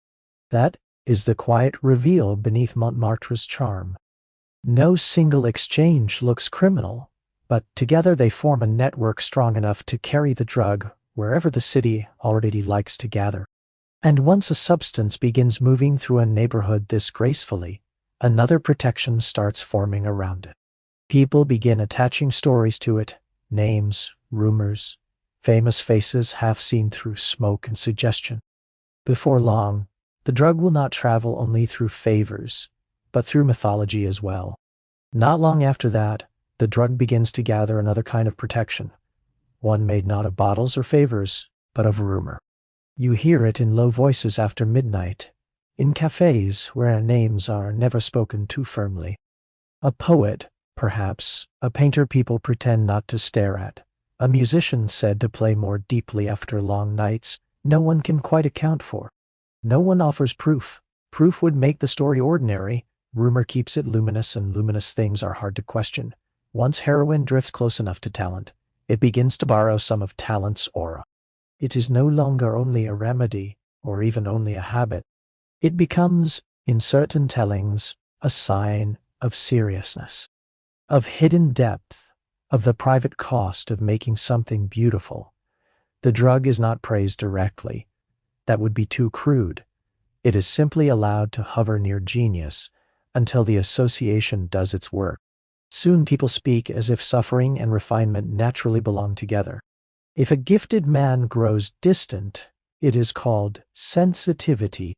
That is the quiet reveal beneath Montmartre's charm. No single exchange looks criminal, but together they form a network strong enough to carry the drug wherever the city already likes to gather. And once a substance begins moving through a neighborhood this gracefully, another protection starts forming around it. People begin attaching stories to it, names, rumors, famous faces half seen through smoke and suggestion. Before long, the drug will not travel only through favors, but through mythology as well. Not long after that, the drug begins to gather another kind of protection, one made not of bottles or favors, but of rumor. You hear it in low voices after midnight, in cafés where names are never spoken too firmly. A poet, perhaps, a painter people pretend not to stare at, a musician said to play more deeply after long nights, no one can quite account for. No one offers proof. Proof would make the story ordinary. Rumor keeps it luminous, and luminous things are hard to question. Once heroin drifts close enough to talent, it begins to borrow some of talent's aura. It is no longer only a remedy, or even only a habit. It becomes, in certain tellings, a sign of seriousness, of hidden depth, of the private cost of making something beautiful. The drug is not praised directly. That would be too crude. It is simply allowed to hover near genius until the association does its work. Soon people speak as if suffering and refinement naturally belong together. If a gifted man grows distant, it is called sensitivity.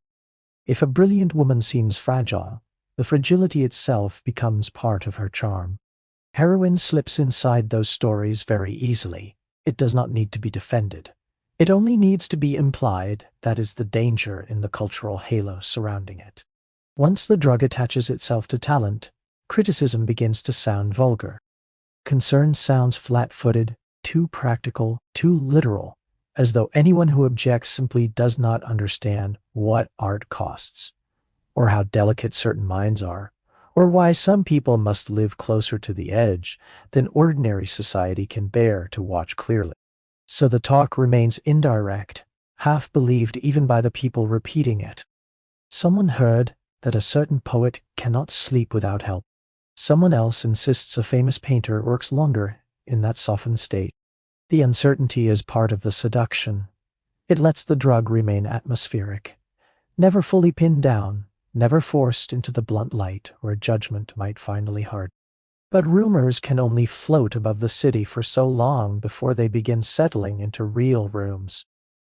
If a brilliant woman seems fragile, the fragility itself becomes part of her charm. Heroin slips inside those stories very easily. It does not need to be defended. It only needs to be implied. That is the danger in the cultural halo surrounding it. Once the drug attaches itself to talent, criticism begins to sound vulgar. Concern sounds flat-footed, too practical, too literal, as though anyone who objects simply does not understand what art costs, or how delicate certain minds are, or why some people must live closer to the edge than ordinary society can bear to watch clearly. So the talk remains indirect, half believed even by the people repeating it. Someone heard that a certain poet cannot sleep without help. Someone else insists a famous painter works longer in that softened state. The uncertainty is part of the seduction. It lets the drug remain atmospheric, never fully pinned down, never forced into the blunt light where judgment might finally harden. But rumors can only float above the city for so long before they begin settling into real rooms.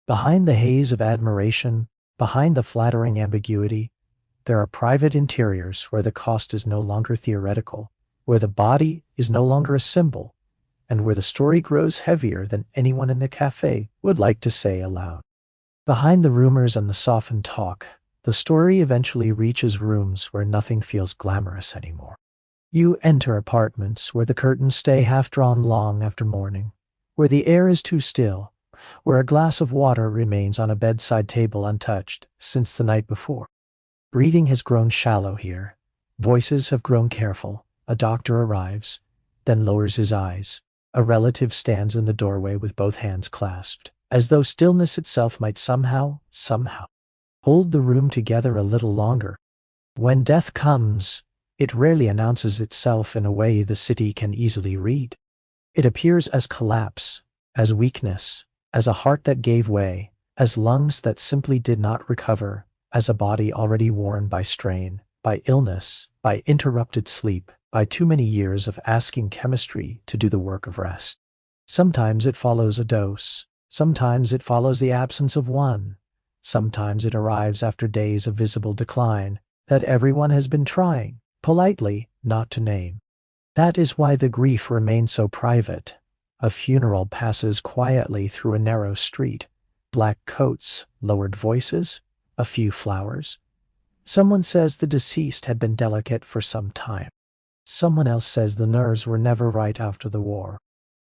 Behind the haze of admiration, behind the flattering ambiguity, there are private interiors where the cost is no longer theoretical, where the body is no longer a symbol, and where the story grows heavier than anyone in the cafe would like to say aloud. Behind the rumors and the softened talk, the story eventually reaches rooms where nothing feels glamorous anymore. You enter apartments where the curtains stay half-drawn long after morning, where the air is too still, where a glass of water remains on a bedside table untouched since the night before. Breathing has grown shallow here. Voices have grown careful. A doctor arrives, then lowers his eyes. A relative stands in the doorway with both hands clasped, as though stillness itself might somehow hold the room together a little longer. When death comes, it rarely announces itself in a way the city can easily read. It appears as collapse, as weakness, as a heart that gave way, as lungs that simply did not recover, as a body already worn by strain, by illness, by interrupted sleep, by too many years of asking chemistry to do the work of rest. Sometimes it follows a dose. Sometimes it follows the absence of one. Sometimes it arrives after days of visible decline that everyone has been trying, politely, not to name. That is why the grief remains so private. A funeral passes quietly through a narrow street. Black coats, lowered voices, a few flowers. Someone says the deceased had been delicate for some time. Someone else says the nerves were never right after the war.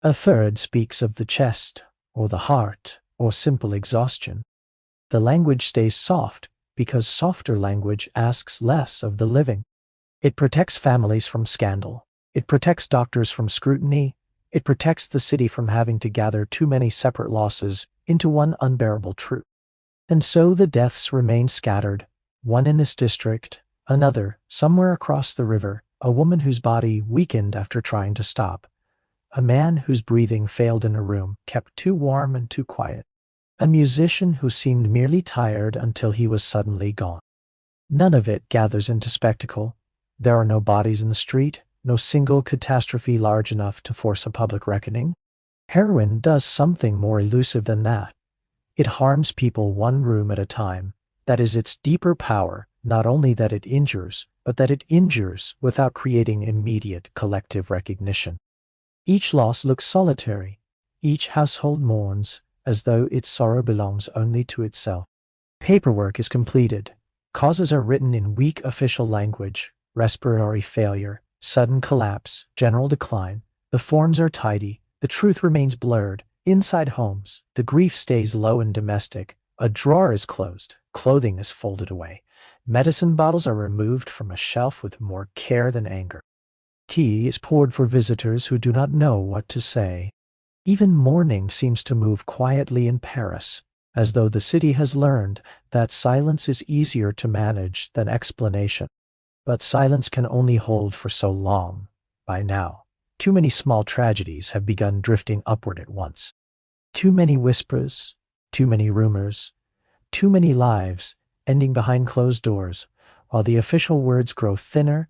A third speaks of the chest, or the heart, or simple exhaustion. The language stays soft because softer language asks less of the living. It protects families from scandal. It protects doctors from scrutiny. It protects the city from having to gather too many separate losses into one unbearable truth. And so the deaths remain scattered, one in this district, another somewhere across the river, a woman whose body weakened after trying to stop, a man whose breathing failed in a room kept too warm and too quiet, a musician who seemed merely tired until he was suddenly gone. None of it gathers into spectacle. There are no bodies in the street, no single catastrophe large enough to force a public reckoning. Heroin does something more elusive than that. It harms people one room at a time. That is its deeper power, not only that it injures, but that it injures without creating immediate collective recognition. Each loss looks solitary. Each household mourns, as though its sorrow belongs only to itself. Paperwork is completed. Causes are written in weak official language: respiratory failure, sudden collapse, general decline. The forms are tidy. The truth remains blurred. Inside homes, the grief stays low and domestic. A drawer is closed. Clothing is folded away. Medicine bottles are removed from a shelf with more care than anger. Tea is poured for visitors who do not know what to say. Even mourning seems to move quietly in Paris, as though the city has learned that silence is easier to manage than explanation. But silence can only hold for so long. By now, too many small tragedies have begun drifting upward at once. Too many whispers, too many rumors, too many lives ending behind closed doors, while the official words grow thinner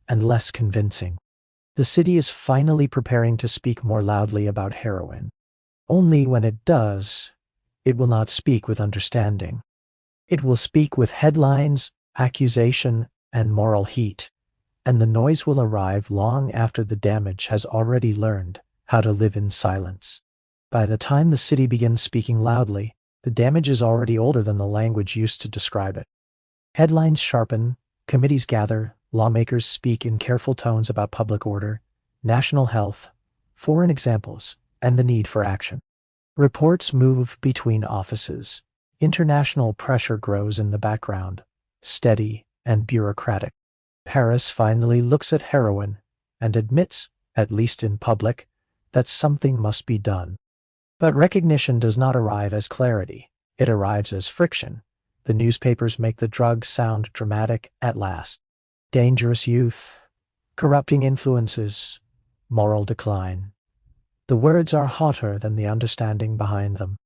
and less convincing. The city is finally preparing to speak more loudly about heroin. Only when it does, it will not speak with understanding. It will speak with headlines, accusation, and moral heat, and the noise will arrive long after the damage has already learned how to live in silence. By the time the city begins speaking loudly, the damage is already older than the language used to describe it. Headlines sharpen, committees gather, lawmakers speak in careful tones about public order, national health, foreign examples, and the need for action. Reports move between offices. International pressure grows in the background, steady and bureaucratic. Paris finally looks at heroin and admits, at least in public, that something must be done. But recognition does not arrive as clarity. It arrives as friction. The newspapers make the drug sound dramatic at last. Dangerous youth, corrupting influences, moral decline. The words are hotter than the understanding behind them.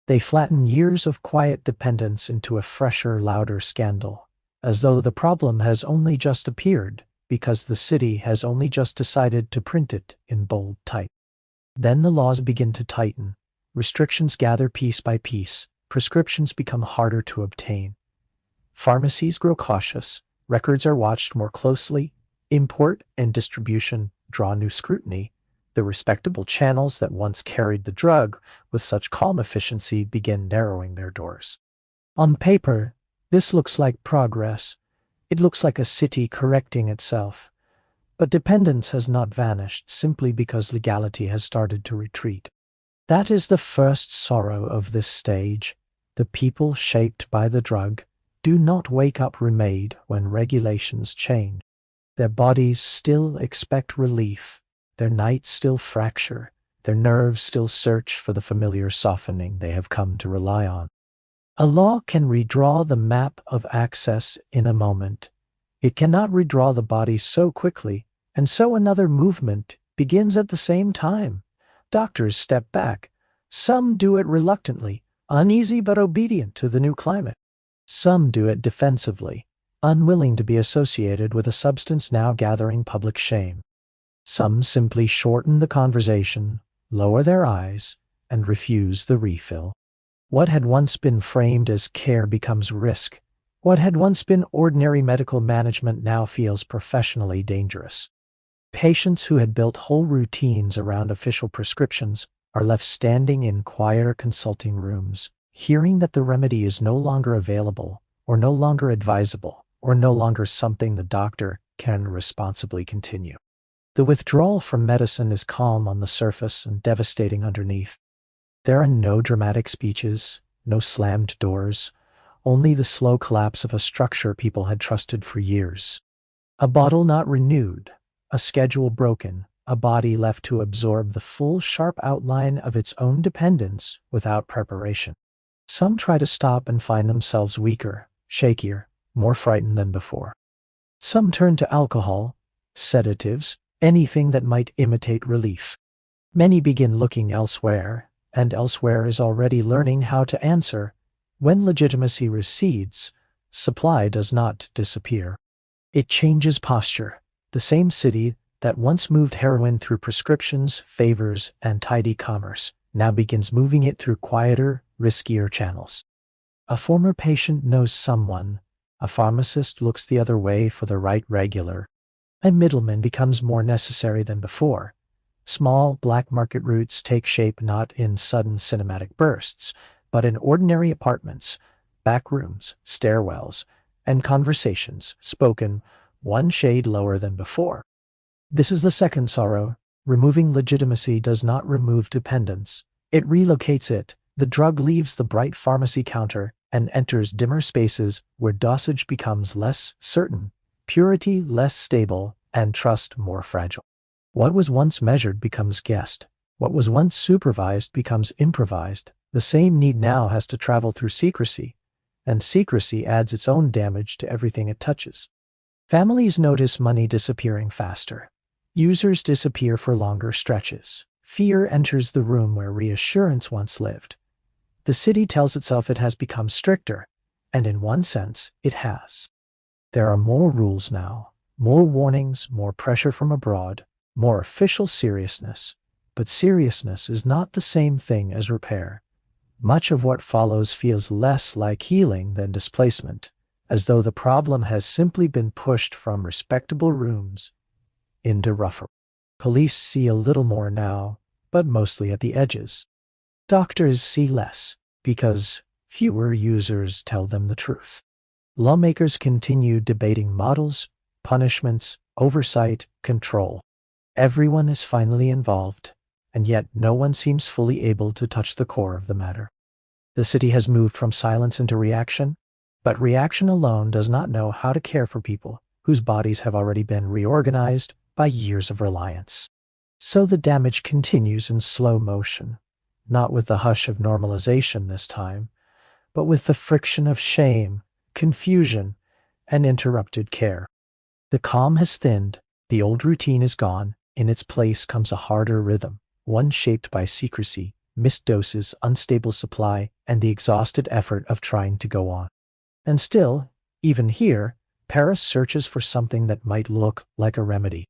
They flatten years of quiet dependence into a fresher, louder scandal, as though the problem has only just appeared because the city has only just decided to print it in bold type. Then the laws begin to tighten. Restrictions gather piece by piece. Prescriptions become harder to obtain. Pharmacies grow cautious. Records are watched more closely. Import and distribution draw new scrutiny. The respectable channels that once carried the drug with such calm efficiency begin narrowing their doors. On paper, this looks like progress. It looks like a city correcting itself. But dependence has not vanished simply because legality has started to retreat. That is the first sorrow of this stage. The people shaped by the drug do not wake up remade when regulations change. Their bodies still expect relief. Their nights still fracture. Their nerves still search for the familiar softening they have come to rely on. A law can redraw the map of access in a moment. It cannot redraw the body so quickly, and so another movement begins at the same time. Doctors step back. Some do it reluctantly, uneasy but obedient to the new climate. Some do it defensively, unwilling to be associated with a substance now gathering public shame. Some simply shorten the conversation, lower their eyes, and refuse the refill. What had once been framed as care becomes risk. What had once been ordinary medical management now feels professionally dangerous. Patients who had built whole routines around official prescriptions are left standing in quieter consulting rooms, hearing that the remedy is no longer available, or no longer advisable, or no longer something the doctor can responsibly continue. The withdrawal from medicine is calm on the surface and devastating underneath. There are no dramatic speeches, no slammed doors, only the slow collapse of a structure people had trusted for years. A bottle not renewed, a schedule broken, a body left to absorb the full sharp outline of its own dependence without preparation. Some try to stop and find themselves weaker, shakier, more frightened than before. Some turn to alcohol, sedatives, anything that might imitate relief. Many begin looking elsewhere, and elsewhere is already learning how to answer. When legitimacy recedes, supply does not disappear. It changes posture. The same city that once moved heroin through prescriptions, favors, and tidy commerce now begins moving it through quieter, riskier channels. A former patient knows someone. A pharmacist looks the other way for the right regular. A middleman becomes more necessary than before. Small black market routes take shape not in sudden cinematic bursts, but in ordinary apartments, back rooms, stairwells, and conversations spoken one shade lower than before. This is the second sorrow. Removing legitimacy does not remove dependence. It relocates it. The drug leaves the bright pharmacy counter and enters dimmer spaces where dosage becomes less certain, purity less stable, and trust more fragile. What was once measured becomes guessed. What was once supervised becomes improvised. The same need now has to travel through secrecy, and secrecy adds its own damage to everything it touches. Families notice money disappearing faster. Users disappear for longer stretches. Fear enters the room where reassurance once lived. The city tells itself it has become stricter, and in one sense, it has. There are more rules now, more warnings, more pressure from abroad, more official seriousness. But seriousness is not the same thing as repair. Much of what follows feels less like healing than displacement, as though the problem has simply been pushed from respectable rooms into rougher. Police see a little more now, but mostly at the edges. Doctors see less, because fewer users tell them the truth. Lawmakers continue debating models, punishments, oversight, control. Everyone is finally involved, and yet no one seems fully able to touch the core of the matter. The city has moved from silence into reaction, but reaction alone does not know how to care for people whose bodies have already been reorganized by years of reliance. So the damage continues in slow motion, not with the hush of normalization this time, but with the friction of shame, confusion, and interrupted care. The calm has thinned, the old routine is gone, in its place comes a harder rhythm, one shaped by secrecy, missed doses, unstable supply, and the exhausted effort of trying to go on. And still, even here, Paris searches for something that might look like a remedy.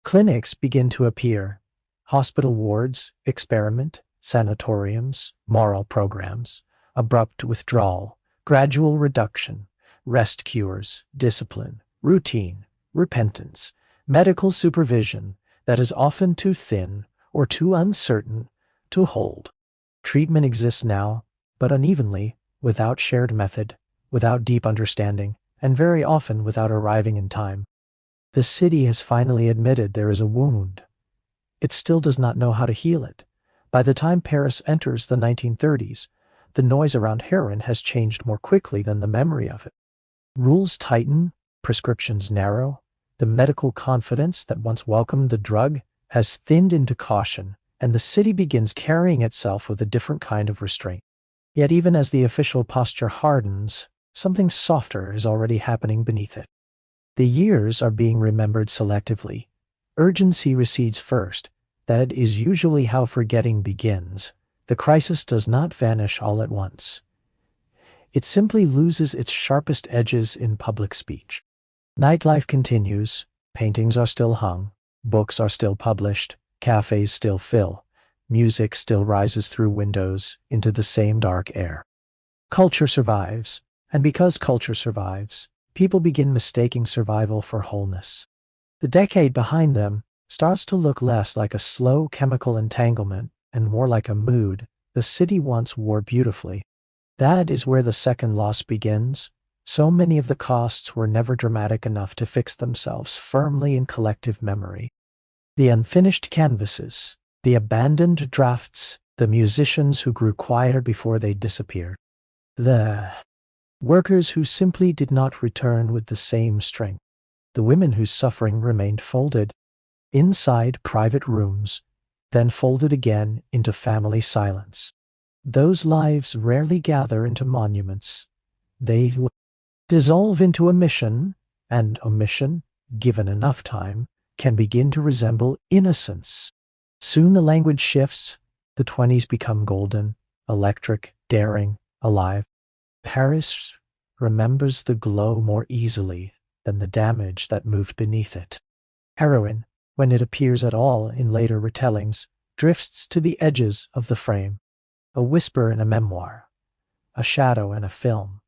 Clinics begin to appear. Hospital wards, experiment, sanatoriums, moral programs, abrupt withdrawal, gradual reduction, rest cures, discipline, routine, repentance, medical supervision that is often too thin, or too uncertain to hold. Treatment exists now, but unevenly, without shared method, without deep understanding, and very often without arriving in time. The city has finally admitted there is a wound. It still does not know how to heal it. By the time Paris enters the 1930s, the noise around heroin has changed more quickly than the memory of it. Rules tighten, prescriptions narrow. The medical confidence that once welcomed the drug has thinned into caution, and the city begins carrying itself with a different kind of restraint. Yet even as the official posture hardens, something softer is already happening beneath it. The years are being remembered selectively. Urgency recedes first. That is usually how forgetting begins. The crisis does not vanish all at once. It simply loses its sharpest edges in public speech. Nightlife continues, paintings are still hung, books are still published, cafés still fill, music still rises through windows into the same dark air. Culture survives, and because culture survives, people begin mistaking survival for wholeness. The decade behind them starts to look less like a slow chemical entanglement and more like a mood the city once wore beautifully. That is where the second loss begins. So many of the costs were never dramatic enough to fix themselves firmly in collective memory. The unfinished canvases, the abandoned drafts, the musicians who grew quieter before they disappeared. The workers who simply did not return with the same strength. The women whose suffering remained folded inside private rooms, then folded again into family silence. Those lives rarely gather into monuments. They dissolve into omission, and omission, given enough time, can begin to resemble innocence. Soon the language shifts. The 20s become golden, electric, daring, alive. Paris remembers the glow more easily than the damage that moved beneath it. Heroin, when it appears at all in later retellings, drifts to the edges of the frame. A whisper in a memoir, a shadow in a film,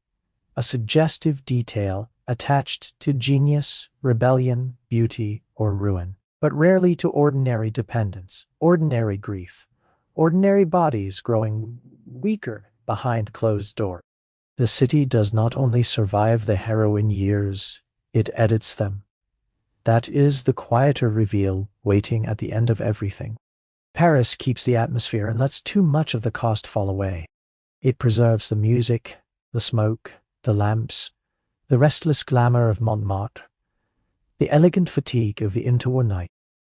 a suggestive detail attached to genius, rebellion, beauty, or ruin, but rarely to ordinary dependence, ordinary grief, ordinary bodies growing weaker behind closed doors. The city does not only survive the heroin years, it edits them. That is the quieter reveal waiting at the end of everything. Paris keeps the atmosphere and lets too much of the cost fall away. It preserves the music, the smoke, the lamps, the restless glamour of Montmartre, the elegant fatigue of the interwar night.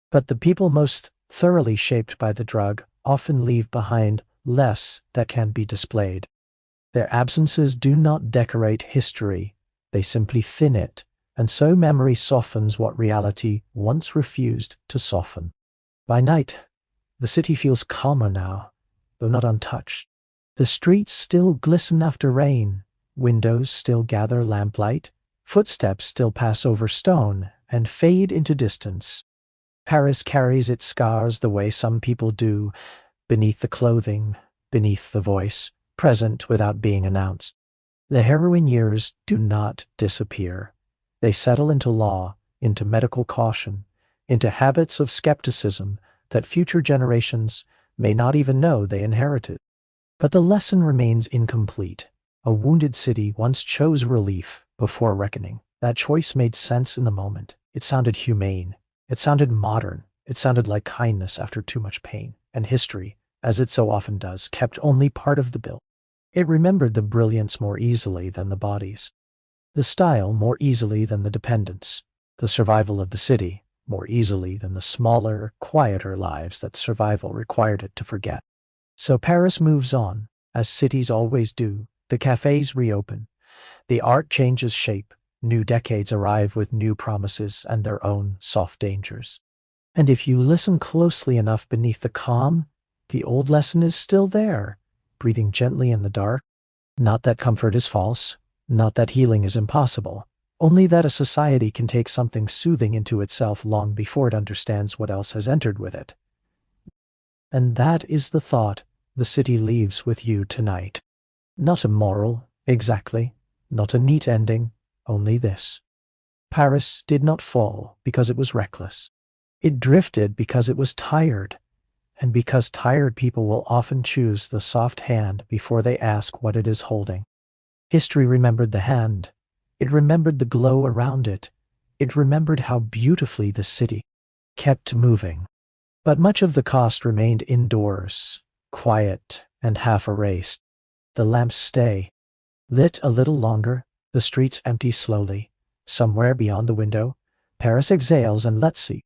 But the people most thoroughly shaped by the drug often leave behind less that can be displayed. Their absences do not decorate history, they simply thin it, and so memory softens what reality once refused to soften. By night, the city feels calmer now, though not untouched. The streets still glisten after rain, windows still gather lamplight, footsteps still pass over stone and fade into distance. Paris carries its scars the way some people do, beneath the clothing, beneath the voice, present without being announced. The heroin years do not disappear. They settle into law, into medical caution, into habits of skepticism that future generations may not even know they inherited. But the lesson remains incomplete. A wounded city once chose relief before reckoning. That choice made sense in the moment. It sounded humane. It sounded modern. It sounded like kindness after too much pain. And history, as it so often does, kept only part of the bill. It remembered the brilliance more easily than the bodies, the style more easily than the dependence, the survival of the city more easily than the smaller, quieter lives that survival required it to forget. So Paris moves on, as cities always do. The cafés reopen. The art changes shape. New decades arrive with new promises and their own soft dangers. And if you listen closely enough beneath the calm, the old lesson is still there, breathing gently in the dark. Not that comfort is false, not that healing is impossible, only that a society can take something soothing into itself long before it understands what else has entered with it. And that is the thought the city leaves with you tonight. Not a moral, exactly, not a neat ending, only this. Paris did not fall because it was reckless. It drifted because it was tired. and because tired people will often choose the soft hand before they ask what it is holding. History remembered the hand. It remembered the glow around it. It remembered how beautifully the city kept moving. But much of the cost remained indoors, quiet and half erased. The lamps stay lit a little longer, the streets empty slowly. Somewhere beyond the window, Paris exhales and lets see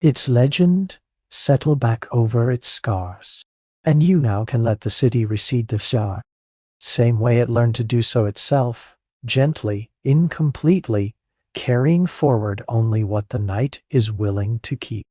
its legend settle back over its scars. And you now can let the city recede the same way it learned to do so itself, gently, incompletely, carrying forward only what the night is willing to keep.